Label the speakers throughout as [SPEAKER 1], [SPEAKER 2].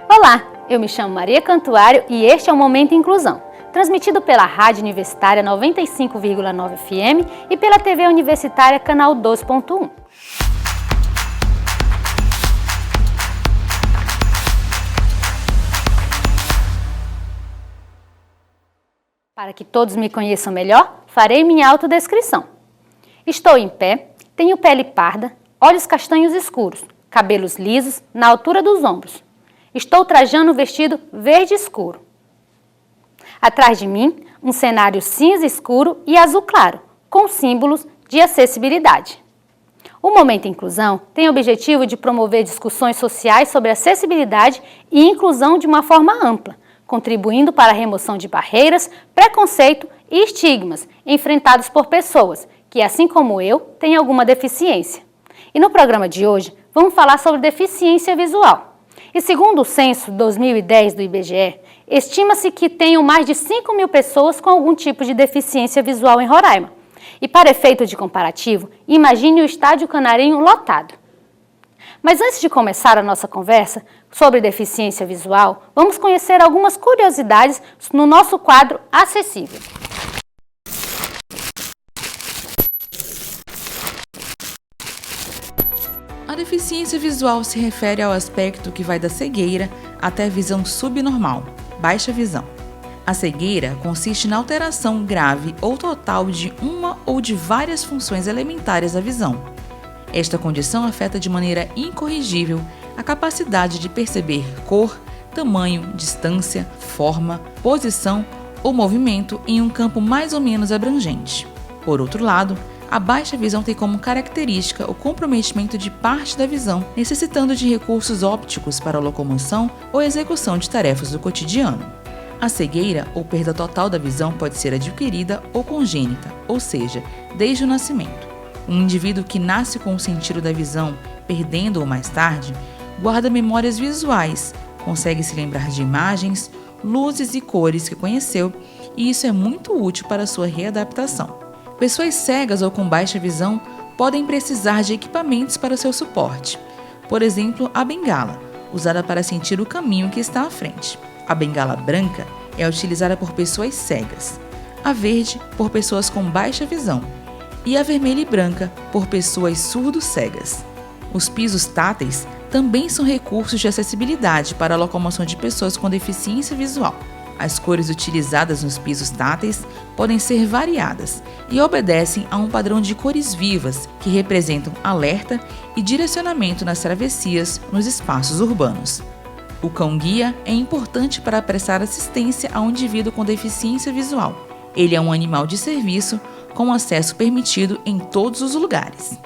[SPEAKER 1] Olá, eu me chamo Maria Cantuário e este é o Momento Inclusão, transmitido pela Rádio Universitária 95,9 FM e pela TV Universitária Canal 2.1. Para que todos me conheçam melhor, farei minha autodescrição. Estou em pé, tenho pele parda, olhos castanhos escuros, cabelos lisos na altura dos ombros. Estou trajando um vestido verde escuro. Atrás de mim, um cenário cinza escuro e azul claro, com símbolos de acessibilidade. O Momento Inclusão tem o objetivo de promover discussões sociais sobre acessibilidade e inclusão de uma forma ampla, contribuindo para a remoção de barreiras, preconceito e estigmas enfrentados por pessoas que, assim como eu, têm alguma deficiência. E no programa de hoje, vamos falar sobre deficiência visual. E segundo o censo 2010 do IBGE, estima-se que tenham mais de 5 mil pessoas com algum tipo de deficiência visual em Roraima. E para efeito de comparativo, imagine o Estádio Canarinho lotado. Mas antes de começar a nossa conversa sobre deficiência visual, vamos conhecer algumas curiosidades no nosso quadro Acessível.
[SPEAKER 2] A deficiência visual se refere ao aspecto que vai da cegueira até a visão subnormal, baixa visão. A cegueira consiste na alteração grave ou total de uma ou de várias funções elementares da visão. Esta condição afeta de maneira incorrigível a capacidade de perceber cor, tamanho, distância, forma, posição ou movimento em um campo mais ou menos abrangente. Por outro lado, a baixa visão tem como característica o comprometimento de parte da visão, necessitando de recursos ópticos para a locomoção ou execução de tarefas do cotidiano. A cegueira ou perda total da visão pode ser adquirida ou congênita, ou seja, desde o nascimento. Um indivíduo que nasce com o sentido da visão, perdendo-o mais tarde, guarda memórias visuais, consegue se lembrar de imagens, luzes e cores que conheceu, e isso é muito útil para a sua readaptação. Pessoas cegas ou com baixa visão podem precisar de equipamentos para seu suporte. Por exemplo, a bengala, usada para sentir o caminho que está à frente. A bengala branca é utilizada por pessoas cegas, a verde por pessoas com baixa visão e a vermelha e branca por pessoas surdo-cegas. Os pisos táteis também são recursos de acessibilidade para a locomoção de pessoas com deficiência visual. As cores utilizadas nos pisos táteis podem ser variadas e obedecem a um padrão de cores vivas que representam alerta e direcionamento nas travessias nos espaços urbanos. O cão-guia é importante para prestar assistência a um indivíduo com deficiência visual. Ele é um animal de serviço com acesso permitido em todos os lugares.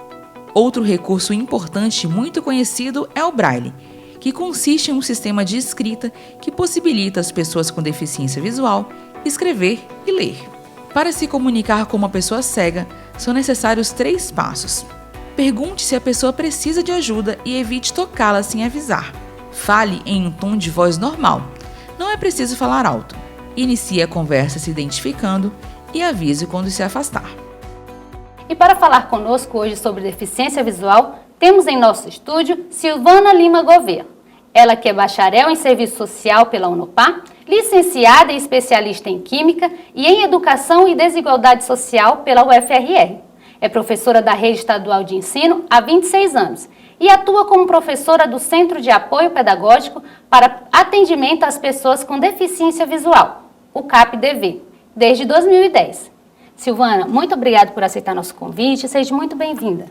[SPEAKER 2] Outro recurso importante e muito conhecido é o Braille, que consiste em um sistema de escrita que possibilita às pessoas com deficiência visual escrever e ler. Para se comunicar com uma pessoa cega, são necessários 3 passos. Pergunte se a pessoa precisa de ajuda e evite tocá-la sem avisar. Fale em um tom de voz normal. Não é preciso falar alto. Inicie a conversa se identificando e avise quando se afastar.
[SPEAKER 1] E para falar conosco hoje sobre deficiência visual, temos em nosso estúdio Silvana Lima Gouveia. Ela que é bacharel em Serviço Social pela Unopar, licenciada e especialista em Química e em Educação e Desigualdade Social pela UFRR. É professora da Rede Estadual de Ensino há 26 anos e atua como professora do Centro de Apoio Pedagógico para Atendimento às Pessoas com Deficiência Visual, o CAPDV, desde 2010. Silvana, muito obrigada por aceitar nosso convite, seja muito bem-vinda.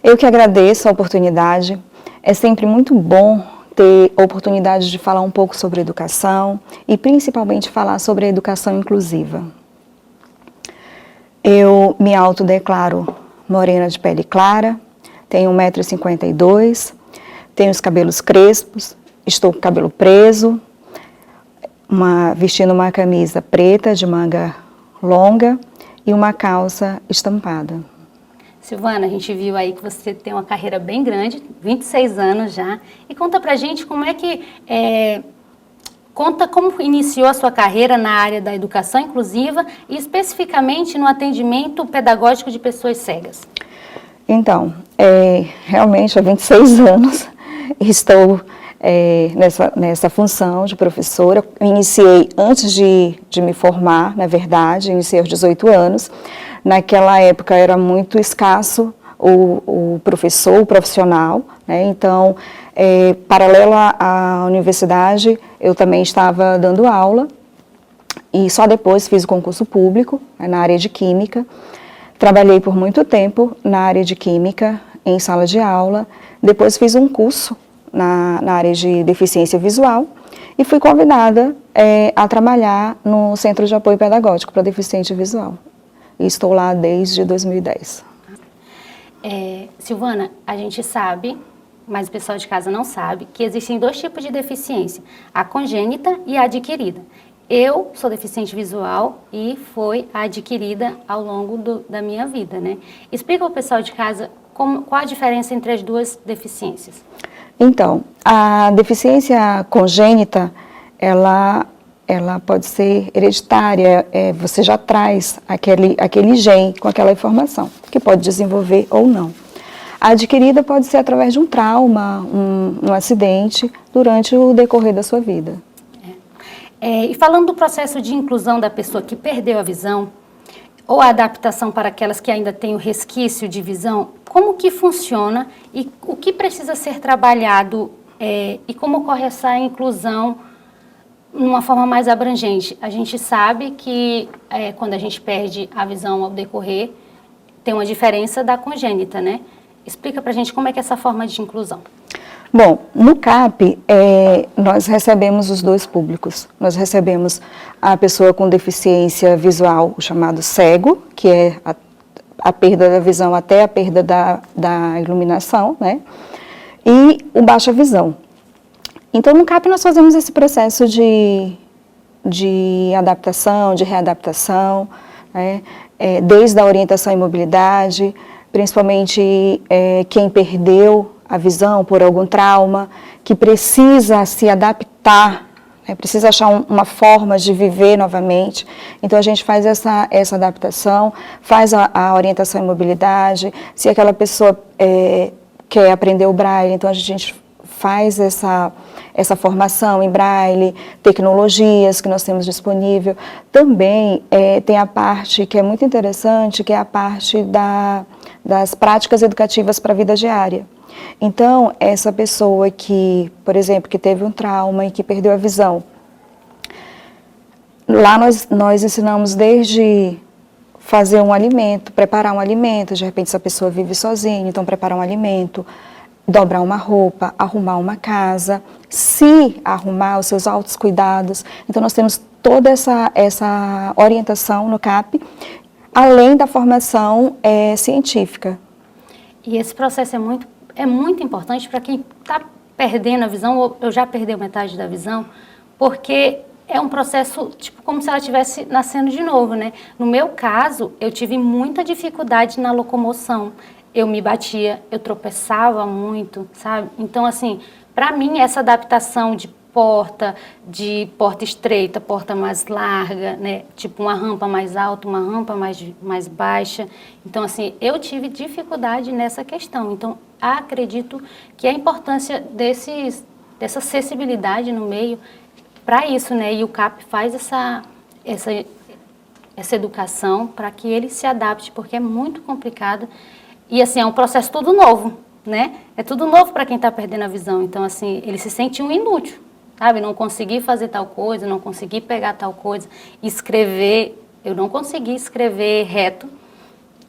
[SPEAKER 3] Eu que agradeço a oportunidade, é sempre muito bom ter a oportunidade de falar um pouco sobre educação e principalmente falar sobre a educação inclusiva. Eu me autodeclaro morena de pele clara, tenho 1,52 m, tenho os cabelos crespos, estou com o cabelo preso, vestindo uma camisa preta de manga longa e uma calça estampada.
[SPEAKER 1] Silvana, a gente viu aí que você tem uma carreira bem grande, 26 anos já, e conta pra gente como é que Conta como iniciou a sua carreira na área da educação inclusiva e especificamente no atendimento pedagógico de pessoas cegas.
[SPEAKER 3] Então, realmente há 26 anos estou nessa função de professora. Eu iniciei antes de me formar, na verdade, iniciei aos 18 anos. Naquela época era muito escasso o professor, o profissional, né? Então, paralelo à universidade, eu também estava dando aula e só depois fiz o concurso público, né, na área de Química. Trabalhei por muito tempo na área de Química, em sala de aula. Depois fiz um curso na área de deficiência visual e fui convidada a trabalhar no Centro de Apoio Pedagógico para Deficiente Visual. E estou lá desde 2010.
[SPEAKER 1] Silvana, a gente sabe, mas o pessoal de casa não sabe, que existem 2 tipos de deficiência, a congênita e a adquirida. Eu sou deficiente visual e foi adquirida ao longo da minha vida, né? Explica ao pessoal de casa qual a diferença entre as 2 deficiências.
[SPEAKER 3] Então, a deficiência congênita, ela pode ser hereditária, você já traz aquele gene com aquela informação, que pode desenvolver ou não. A adquirida pode ser através de um trauma, um acidente, durante o decorrer da sua vida.
[SPEAKER 1] E falando do processo de inclusão da pessoa que perdeu a visão, ou a adaptação para aquelas que ainda têm o resquício de visão, como que funciona e o que precisa ser trabalhado e como ocorre essa inclusão de uma forma mais abrangente? A gente sabe que quando a gente perde a visão ao decorrer, tem uma diferença da congênita, né? Explica pra gente como é que é essa forma de inclusão.
[SPEAKER 3] Bom, no CAP, nós recebemos os 2 públicos. Nós recebemos a pessoa com deficiência visual, o chamado cego, que é a perda da visão até a perda da iluminação, né? E o baixa visão. Então, no CAP, nós fazemos esse processo de adaptação, de readaptação, né? Desde a orientação e mobilidade, principalmente quem perdeu a visão por algum trauma, que precisa se adaptar, né, precisa achar uma forma de viver novamente. Então, a gente faz essa adaptação, faz a orientação em mobilidade. Se aquela pessoa quer aprender o braille, então a gente faz essa formação em braille, tecnologias que nós temos disponível. Também tem a parte que é muito interessante, que é a parte das práticas educativas para a vida diária. Então, essa pessoa que, por exemplo, que teve um trauma e que perdeu a visão, lá nós ensinamos desde fazer um alimento, preparar um alimento, de repente essa pessoa vive sozinha, então preparar um alimento, dobrar uma roupa, arrumar uma casa, se arrumar os seus autocuidados. Então, nós temos toda essa orientação no CAP, além da formação científica.
[SPEAKER 1] E esse processo é muito importante para quem está perdendo a visão, ou eu já perdeu metade da visão, porque é um processo, tipo, como se ela estivesse nascendo de novo, né? No meu caso, eu tive muita dificuldade na locomoção. Eu me batia, eu tropeçava muito, sabe? Então, assim, para mim, essa adaptação de porta estreita, porta mais larga, né? Tipo uma rampa mais alta, uma rampa mais baixa. Então, assim, eu tive dificuldade nessa questão. Então, acredito que a importância dessa acessibilidade no meio para isso, né? E o CAP faz essa educação para que ele se adapte, porque é muito complicado. E, assim, é um processo tudo novo, né? É tudo novo para quem está perdendo a visão. Então, assim, ele se sente um inútil, sabe? Não consegui fazer tal coisa, não consegui pegar tal coisa. Escrever, eu não consegui escrever reto.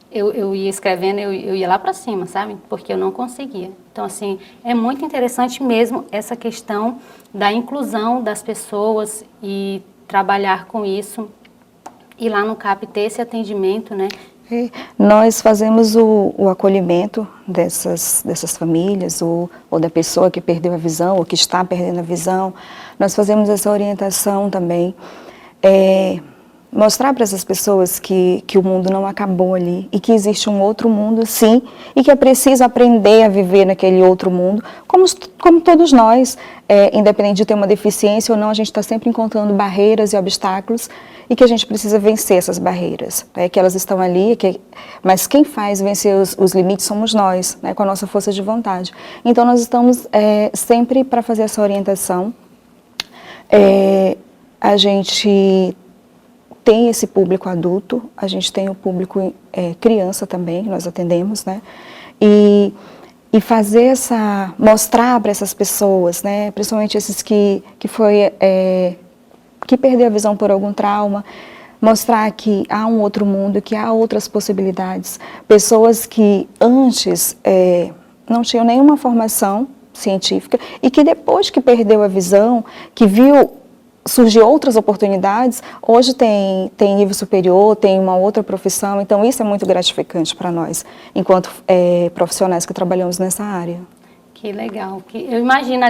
[SPEAKER 1] Eu ia escrevendo, eu ia lá para cima, sabe? Porque eu não conseguia. Então, assim, é muito interessante mesmo essa questão da inclusão das pessoas e trabalhar com isso. E lá no CAP ter esse atendimento, né?
[SPEAKER 3] Nós fazemos o acolhimento dessas famílias, ou da pessoa que perdeu a visão, ou que está perdendo a visão. Nós fazemos essa orientação também. mostrar para essas pessoas que o mundo não acabou ali e que existe um outro mundo, sim, e que é preciso aprender a viver naquele outro mundo, como todos nós, independente de ter uma deficiência ou não, a gente está sempre encontrando barreiras e obstáculos e que a gente precisa vencer essas barreiras, que elas estão ali, mas quem faz vencer os limites somos nós, com a nossa força de vontade. Então, nós estamos sempre para fazer essa orientação. A gente tem esse público adulto, a gente tem o público criança também, que nós atendemos, né? E mostrar para essas pessoas, né? Principalmente esses que perdeu a visão por algum trauma, mostrar que há um outro mundo, que há outras possibilidades. Pessoas que antes não tinham nenhuma formação científica e que depois que perdeu a visão, que viu surgir outras oportunidades, hoje tem nível superior, tem uma outra profissão, então isso é muito gratificante para nós, enquanto profissionais que trabalhamos nessa área.
[SPEAKER 1] Que legal, eu imagino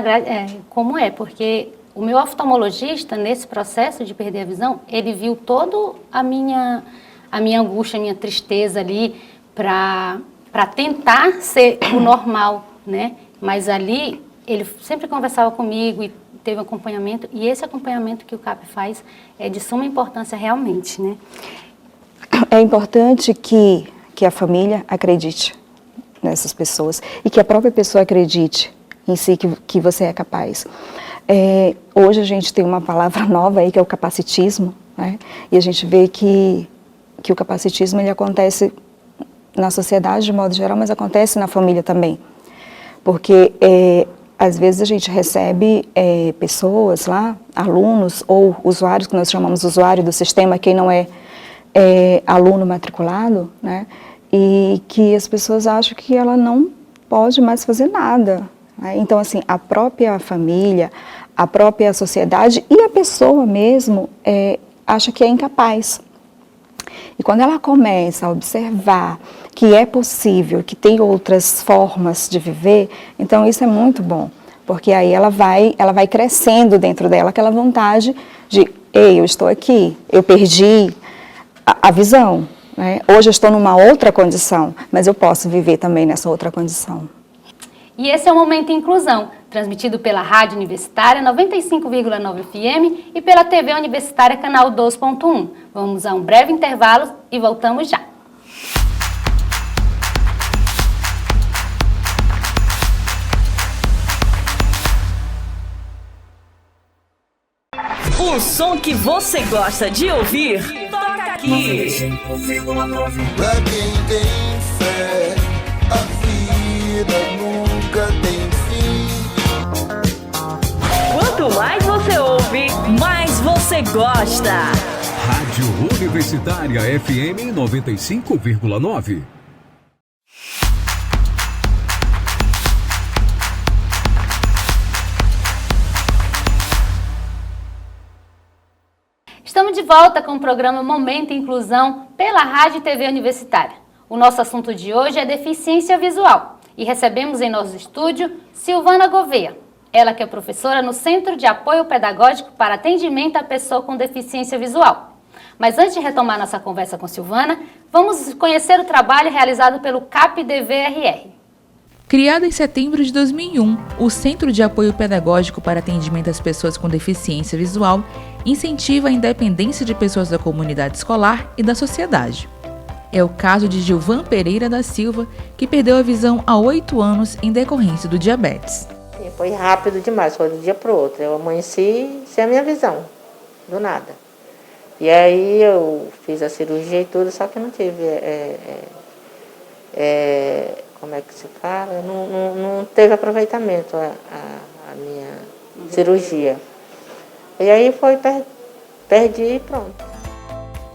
[SPEAKER 1] como porque o meu oftalmologista, nesse processo de perder a visão, ele viu toda a minha angústia, a minha tristeza ali, para tentar ser o normal, né? Mas ali, ele sempre conversava comigo e teve acompanhamento, e esse acompanhamento que o CAP faz é de suma importância realmente, né?
[SPEAKER 3] É importante que a família acredite nessas pessoas e que a própria pessoa acredite em si que você é capaz. Hoje a gente tem uma palavra nova aí que é o capacitismo, né? E a gente vê que o capacitismo ele acontece na sociedade de modo geral, mas acontece na família também, porque às vezes a gente recebe pessoas lá, alunos ou usuários, que nós chamamos usuário do sistema, quem não é aluno matriculado, né? E que as pessoas acham que ela não pode mais fazer nada, né? Então, assim, a própria família, a própria sociedade e a pessoa mesmo acha que é incapaz. E quando ela começa a observar que é possível, que tem outras formas de viver, então isso é muito bom, porque aí ela vai crescendo dentro dela aquela vontade de, ei, eu estou aqui, eu perdi a visão, né? Hoje eu estou numa outra condição, mas eu posso viver também nessa outra condição.
[SPEAKER 1] E esse é o Momento Inclusão, transmitido pela Rádio Universitária 95,9 FM e pela TV Universitária Canal 2.1. Vamos a um breve intervalo e voltamos já.
[SPEAKER 4] O som que você gosta de ouvir, toca aqui.
[SPEAKER 5] Pra quem tem fé, a vida nunca tem fim.
[SPEAKER 4] Quanto mais você ouve, mais você gosta.
[SPEAKER 6] Rádio Universitária FM 95,9.
[SPEAKER 1] Estamos de volta com o programa Momento Inclusão pela Rádio e TV Universitária. O nosso assunto de hoje é deficiência visual e recebemos em nosso estúdio Silvana Gouveia. Ela que é professora no Centro de Apoio Pedagógico para Atendimento à Pessoa com Deficiência Visual. Mas antes de retomar nossa conversa com Silvana, vamos conhecer o trabalho realizado pelo CAP-DVRR.
[SPEAKER 2] Criado em setembro de 2001, o Centro de Apoio Pedagógico para Atendimento às Pessoas com Deficiência Visual incentiva a independência de pessoas da comunidade escolar e da sociedade. É o caso de Gilvan Pereira da Silva, que perdeu a visão há 8 anos em decorrência do diabetes.
[SPEAKER 7] Foi rápido demais, foi de um dia para o outro. Eu amanheci sem a minha visão, do nada. E aí eu fiz a cirurgia e tudo, só que não tive... como é que se fala? Não teve aproveitamento a minha cirurgia. E aí perdi e pronto.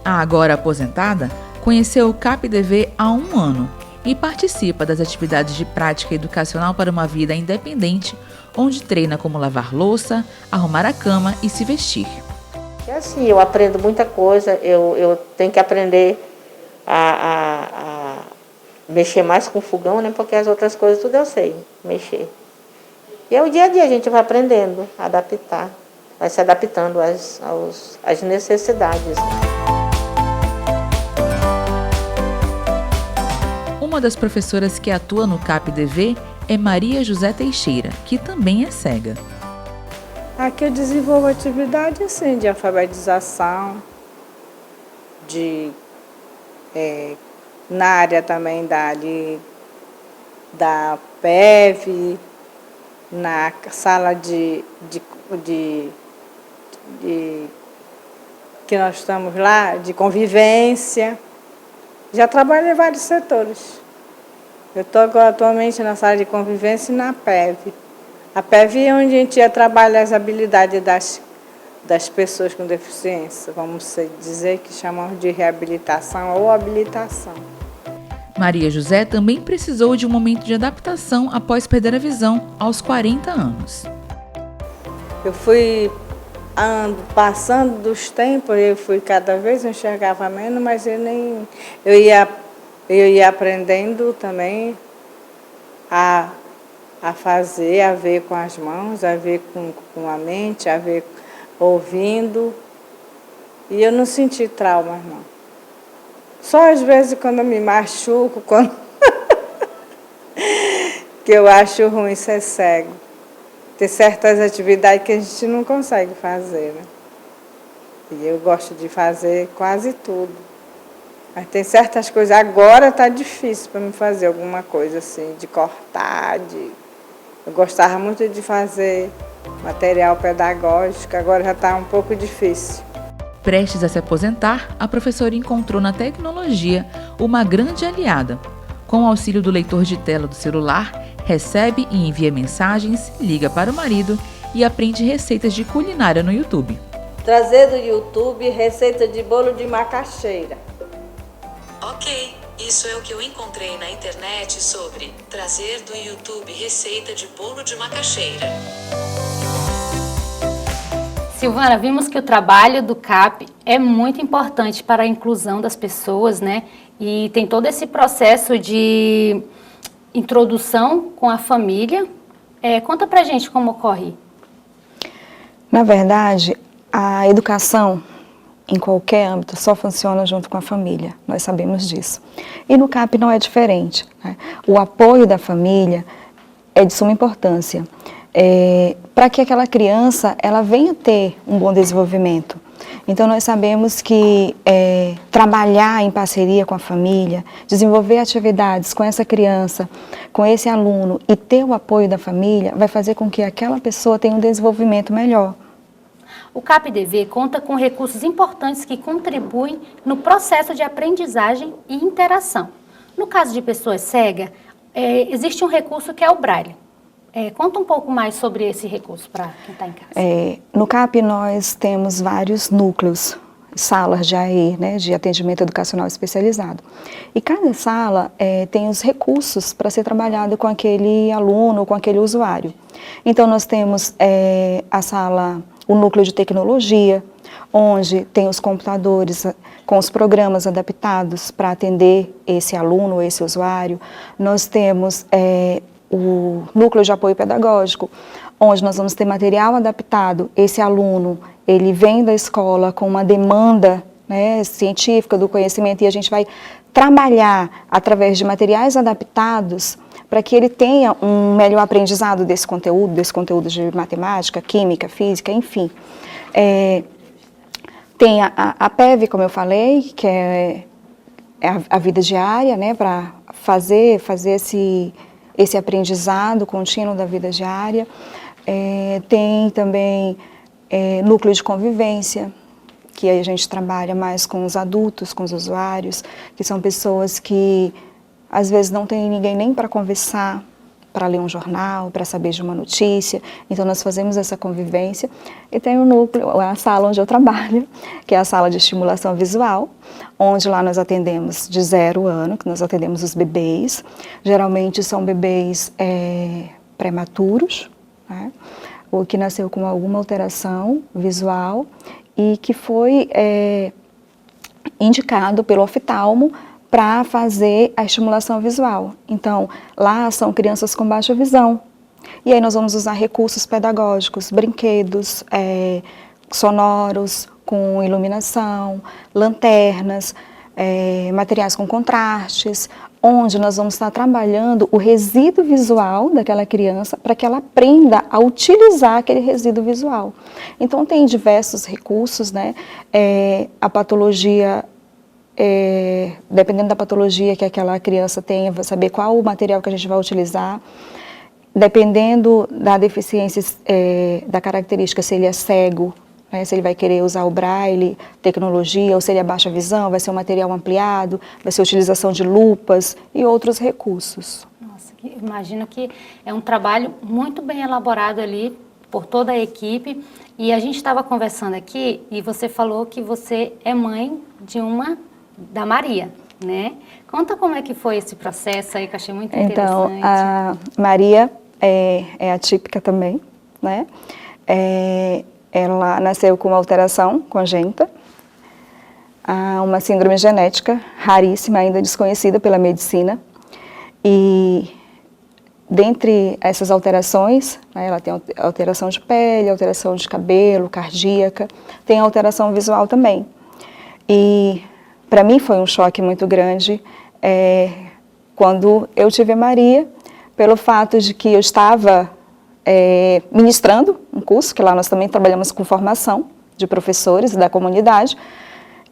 [SPEAKER 2] A agora aposentada conheceu o CAP-DV há 1 ano e participa das atividades de prática educacional para uma vida independente, onde treina como lavar louça, arrumar a cama e se vestir.
[SPEAKER 7] E assim, eu aprendo muita coisa, eu tenho que aprender a mexer mais com o fogão, né? Porque as outras coisas tudo eu sei mexer. E é o dia a dia, a gente vai aprendendo, adaptar, vai se adaptando às necessidades.
[SPEAKER 2] Uma das professoras que atua no CAP-DV é Maria José Teixeira, que também é cega.
[SPEAKER 8] Aqui eu desenvolvo atividade assim, de alfabetização, na área também da PEV, na sala que nós estamos lá, de convivência. Já trabalhei em vários setores. Eu estou atualmente na sala de convivência e na PEV. A PEV é onde a gente trabalha as habilidades das pessoas com deficiência, vamos dizer que chamamos de reabilitação ou habilitação.
[SPEAKER 2] Maria José também precisou de um momento de adaptação após perder a visão aos 40 anos.
[SPEAKER 8] Eu fui passando dos tempos, cada vez eu enxergava menos, mas eu ia aprendendo também a fazer, a ver com as mãos, a ver com a mente, a ver ouvindo. E eu não senti traumas, não. Só às vezes quando eu me machuco, que eu acho ruim ser cego. Tem certas atividades que a gente não consegue fazer, né? E eu gosto de fazer quase tudo. Mas tem certas coisas, agora está difícil para me fazer alguma coisa assim, de cortar, Eu gostava muito de fazer material pedagógico, agora já está um pouco difícil.
[SPEAKER 2] Prestes a se aposentar, a professora encontrou na tecnologia uma grande aliada. Com o auxílio do leitor de tela do celular, recebe e envia mensagens, liga para o marido e aprende receitas de culinária no YouTube.
[SPEAKER 8] Trazer do YouTube receita de bolo de macaxeira.
[SPEAKER 9] Ok, isso é o que eu encontrei na internet sobre trazer do YouTube receita de bolo de macaxeira.
[SPEAKER 1] Silvana, vimos que o trabalho do CAP é muito importante para a inclusão das pessoas, né? E tem todo esse processo de introdução com a família. Conta pra gente como ocorre.
[SPEAKER 3] Na verdade, a educação em qualquer âmbito só funciona junto com a família, nós sabemos disso. E no CAP não é diferente, né? O apoio da família é de suma importância. Para que aquela criança ela venha ter um bom desenvolvimento. Então nós sabemos que trabalhar em parceria com a família, desenvolver atividades com essa criança, com esse aluno e ter o apoio da família vai fazer com que aquela pessoa tenha um desenvolvimento melhor.
[SPEAKER 1] O CAP-DV conta com recursos importantes que contribuem no processo de aprendizagem e interação. No caso de pessoas cegas, existe um recurso que é o Braille. Conta um pouco mais sobre esse recurso para quem está em casa.
[SPEAKER 3] No CAP nós temos vários núcleos, salas de AE, né, de atendimento educacional especializado. E cada sala tem os recursos para ser trabalhado com aquele aluno, com aquele usuário. Então nós temos o núcleo de tecnologia, onde tem os computadores com os programas adaptados para atender esse aluno, esse usuário. Nós temos o núcleo de apoio pedagógico, onde nós vamos ter material adaptado. Esse aluno, ele vem da escola com uma demanda, né, científica do conhecimento e a gente vai trabalhar através de materiais adaptados para que ele tenha um melhor aprendizado desse conteúdo de matemática, química, física, enfim. Tem a PEV, como eu falei, que é a vida diária, né, para fazer esse aprendizado contínuo da vida diária. Tem também núcleo de convivência, que aí a gente trabalha mais com os adultos, com os usuários, que são pessoas que às vezes não tem ninguém nem para conversar, para ler um jornal, para saber de uma notícia. Então nós fazemos essa convivência. E tem o núcleo, a sala onde eu trabalho, que é a sala de estimulação visual, onde lá nós atendemos de 0 ano, que nós atendemos os bebês. Geralmente são bebês prematuros, né? Ou que nasceu com alguma alteração visual e que foi indicado pelo oftalmo para fazer a estimulação visual. Então, lá são crianças com baixa visão. E aí nós vamos usar recursos pedagógicos, brinquedos sonoros, com iluminação, lanternas, materiais com contrastes, onde nós vamos estar trabalhando o resíduo visual daquela criança para que ela aprenda a utilizar aquele resíduo visual. Então, tem diversos recursos, né? A patologia, dependendo da patologia que aquela criança tenha, vai saber qual o material que a gente vai utilizar. Dependendo da deficiência, da característica, se ele é cego, né, se ele vai querer usar o braille, tecnologia, ou se ele é baixa visão, vai ser um material ampliado, vai ser a utilização de lupas e outros recursos.
[SPEAKER 1] Nossa, imagino que é um trabalho muito bem elaborado ali por toda a equipe. E a gente estava conversando aqui e você falou que você é mãe da Maria, né? Conta como é que foi esse processo aí, que eu achei muito interessante.
[SPEAKER 3] Então, a Maria é atípica também, né? Ela nasceu com uma alteração congênita, uma síndrome genética raríssima, ainda desconhecida pela medicina. E dentre essas alterações, né, ela tem alteração de pele, alteração de cabelo, cardíaca, tem alteração visual também. E para mim foi um choque muito grande quando eu tive a Maria, pelo fato de que eu estava ministrando um curso, que lá nós também trabalhamos com formação de professores da comunidade,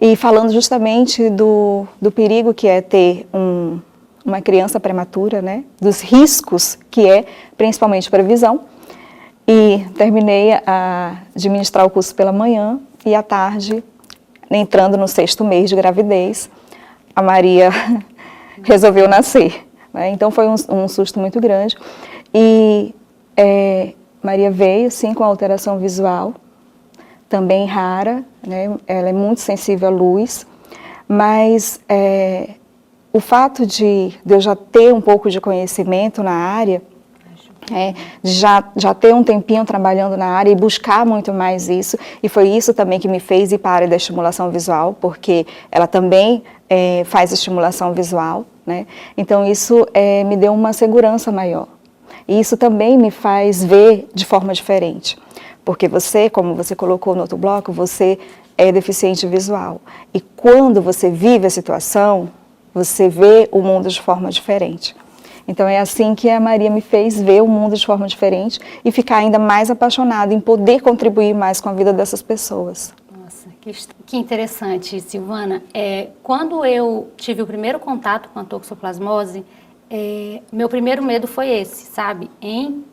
[SPEAKER 3] e falando justamente do perigo que é ter uma criança prematura, né, dos riscos que é, principalmente para a visão. E terminei de ministrar o curso pela manhã e à tarde, entrando no 6º mês de gravidez, a Maria resolveu nascer, né? Então foi um susto muito grande. E Maria veio, sim, com alteração visual, também rara, né? Ela é muito sensível à luz, mas o fato de eu já ter um pouco de conhecimento na área, de já ter um tempinho trabalhando na área e buscar muito mais isso, e foi isso também que me fez ir para a área da estimulação visual, porque ela também faz estimulação visual, né? Então isso me deu uma segurança maior. E isso também me faz ver de forma diferente, porque você, como você colocou no outro bloco, você é deficiente visual. E quando você vive a situação, você vê o mundo de forma diferente. Então é assim que a Maria me fez ver o mundo de forma diferente e ficar ainda mais apaixonada em poder contribuir mais com a vida dessas pessoas.
[SPEAKER 1] Nossa, que interessante, Silvana. Quando eu tive o primeiro contato com a toxoplasmose, meu primeiro medo foi esse, sabe? Em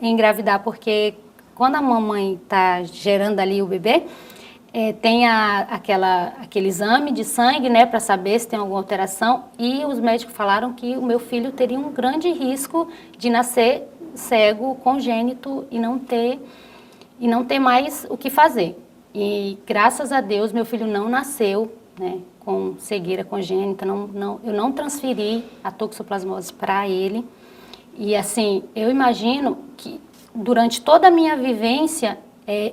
[SPEAKER 1] engravidar, porque quando a mamãe está gerando ali o bebê, tem aquele exame de sangue, né, para saber se tem alguma alteração, e os médicos falaram que o meu filho teria um grande risco de nascer cego, congênito e não ter mais o que fazer. E graças a Deus meu filho não nasceu, né, com cegueira congênita, eu não transferi a toxoplasmose para ele. E assim, eu imagino que durante toda a minha vivência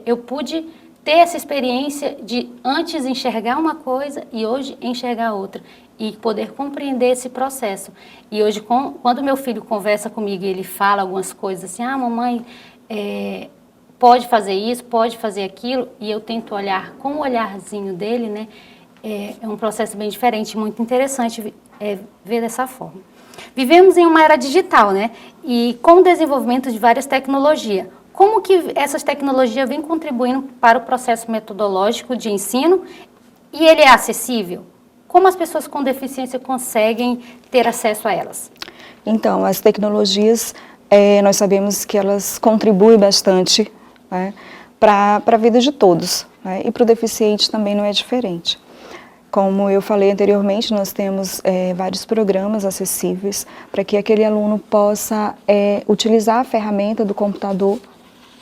[SPEAKER 1] eu pude ter essa experiência de antes enxergar uma coisa e hoje enxergar outra, e poder compreender esse processo. E hoje, quando meu filho conversa comigo e ele fala algumas coisas assim, mamãe, pode fazer isso, pode fazer aquilo, e eu tento olhar com o olharzinho dele, né? É um processo bem diferente, muito interessante ver dessa forma. Vivemos em uma era digital, né? E com o desenvolvimento de várias tecnologias. Como que essas tecnologias vêm contribuindo para o processo metodológico de ensino e ele é acessível? Como as pessoas com deficiência conseguem ter acesso a elas?
[SPEAKER 3] Então, as tecnologias, nós sabemos que elas contribuem bastante, né, para a vida de todos, né, e para o deficiente também não é diferente. Como eu falei anteriormente, nós temos vários programas acessíveis para que aquele aluno possa utilizar a ferramenta do computador,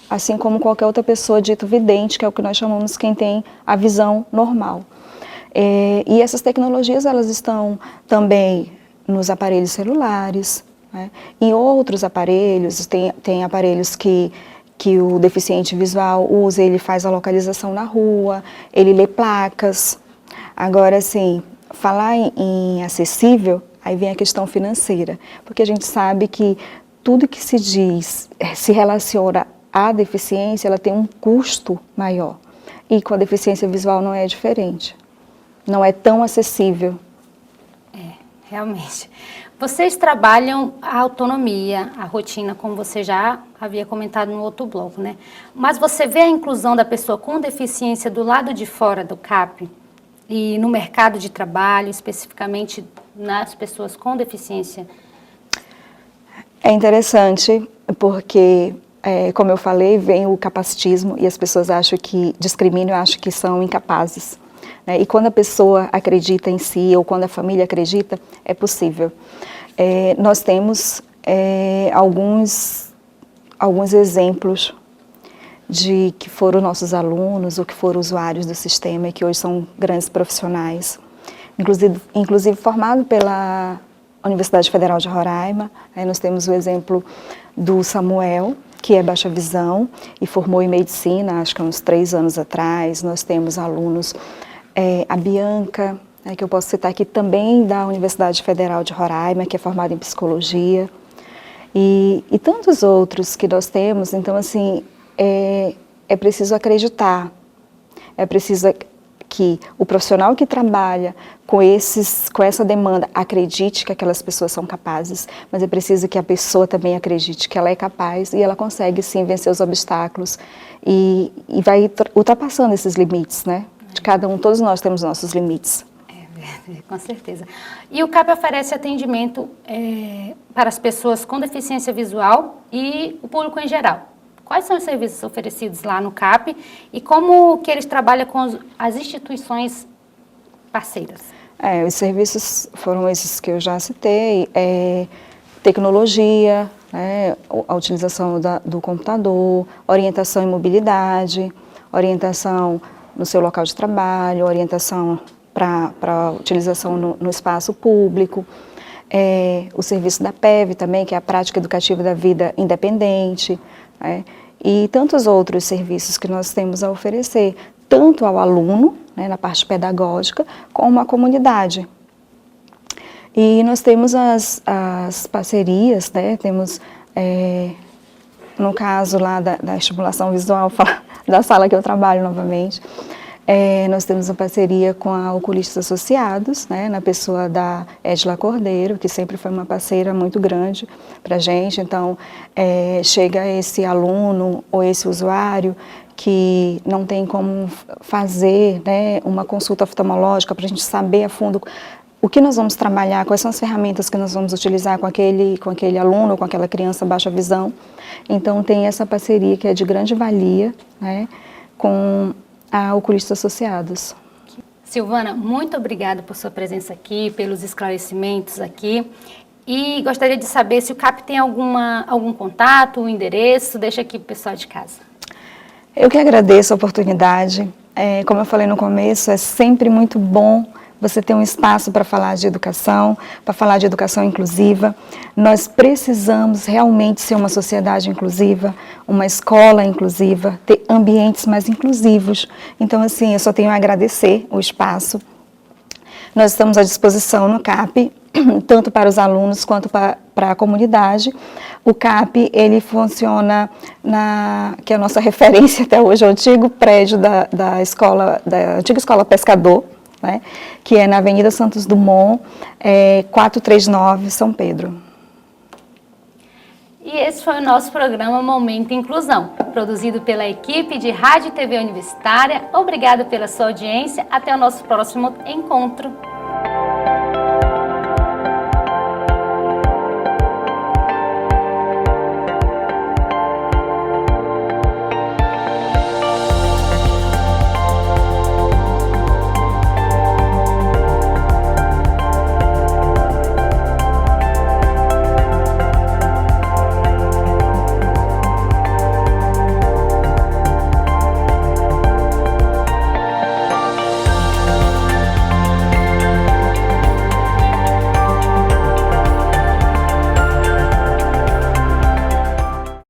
[SPEAKER 3] assim como qualquer outra pessoa dito vidente, que é o que nós chamamos quem tem a visão normal. E essas tecnologias, elas estão também nos aparelhos celulares, né? Em outros aparelhos, tem aparelhos que o deficiente visual usa, ele faz a localização na rua, ele lê placas. Agora, assim, falar em acessível, aí vem a questão financeira, porque a gente sabe que tudo que se diz, se relaciona à deficiência, ela tem um custo maior. E com a deficiência visual não é diferente. Não é tão acessível.
[SPEAKER 1] Realmente. Vocês trabalham a autonomia, a rotina, como você já havia comentado no outro bloco, né? Mas você vê a inclusão da pessoa com deficiência do lado de fora do CAP e no mercado de trabalho, especificamente nas pessoas com deficiência?
[SPEAKER 3] É interessante porque, como eu falei, vem o capacitismo e as pessoas acham que discriminam, acham que são incapazes. E quando a pessoa acredita em si ou quando a família acredita, é possível. Nós temos alguns exemplos de que foram nossos alunos ou que foram usuários do sistema e que hoje são grandes profissionais, inclusive formado pela Universidade Federal de Roraima. Nós temos o exemplo do Samuel, que é baixa visão e formou em medicina, acho que há uns 3 anos atrás. Nós temos alunos, a Bianca, que eu posso citar aqui também da Universidade Federal de Roraima, que é formada em psicologia, e tantos outros que nós temos. Então, assim, é preciso acreditar, é preciso que o profissional que trabalha com essa demanda acredite que aquelas pessoas são capazes, mas é preciso que a pessoa também acredite que ela é capaz e ela consegue sim vencer os obstáculos e vai ultrapassando esses limites, né? De cada um, todos nós temos nossos limites.
[SPEAKER 1] Com certeza. E o CAP oferece atendimento para as pessoas com deficiência visual e o público em geral. Quais são os serviços oferecidos lá no CAP e como que eles trabalham com as instituições parceiras?
[SPEAKER 3] Os serviços foram esses que eu já citei, tecnologia, a utilização do computador, orientação em mobilidade, orientação no seu local de trabalho, orientação para utilização no espaço público, o serviço da PEV também, que é a Prática Educativa da Vida Independente, e tantos outros serviços que nós temos a oferecer, tanto ao aluno, na parte pedagógica, como à comunidade. E nós temos as parcerias, temos, no caso lá da estimulação visual, da sala que eu trabalho novamente, nós temos uma parceria com a Oculistas Associados, na pessoa da Edla Cordeiro, que sempre foi uma parceira muito grande para a gente. Então, chega esse aluno ou esse usuário que não tem como fazer uma consulta oftalmológica para a gente saber a fundo o que nós vamos trabalhar, quais são as ferramentas que nós vamos utilizar com aquele aluno, com aquela criança baixa visão. Então, tem essa parceria que é de grande valia, com a Oculistas Associados.
[SPEAKER 1] Silvana, muito obrigada por sua presença aqui, pelos esclarecimentos aqui. E gostaria de saber se o CAP tem algum contato, um endereço, deixa aqui para o pessoal de casa.
[SPEAKER 3] Eu que agradeço a oportunidade. Como eu falei no começo, é sempre muito bom você ter um espaço para falar de educação, para falar de educação inclusiva. Nós precisamos realmente ser uma sociedade inclusiva, uma escola inclusiva, ter ambientes mais inclusivos. Então, assim, eu só tenho a agradecer o espaço. Nós estamos à disposição no CAP, tanto para os alunos quanto para a comunidade. O CAP, ele funciona que é a nossa referência até hoje, é o antigo prédio da antiga escola Pescador, que é na Avenida Santos Dumont, 439, São Pedro.
[SPEAKER 1] E esse foi o nosso programa Momento Inclusão, produzido pela equipe de Rádio e TV Universitária. Obrigada pela sua audiência. Até o nosso próximo encontro.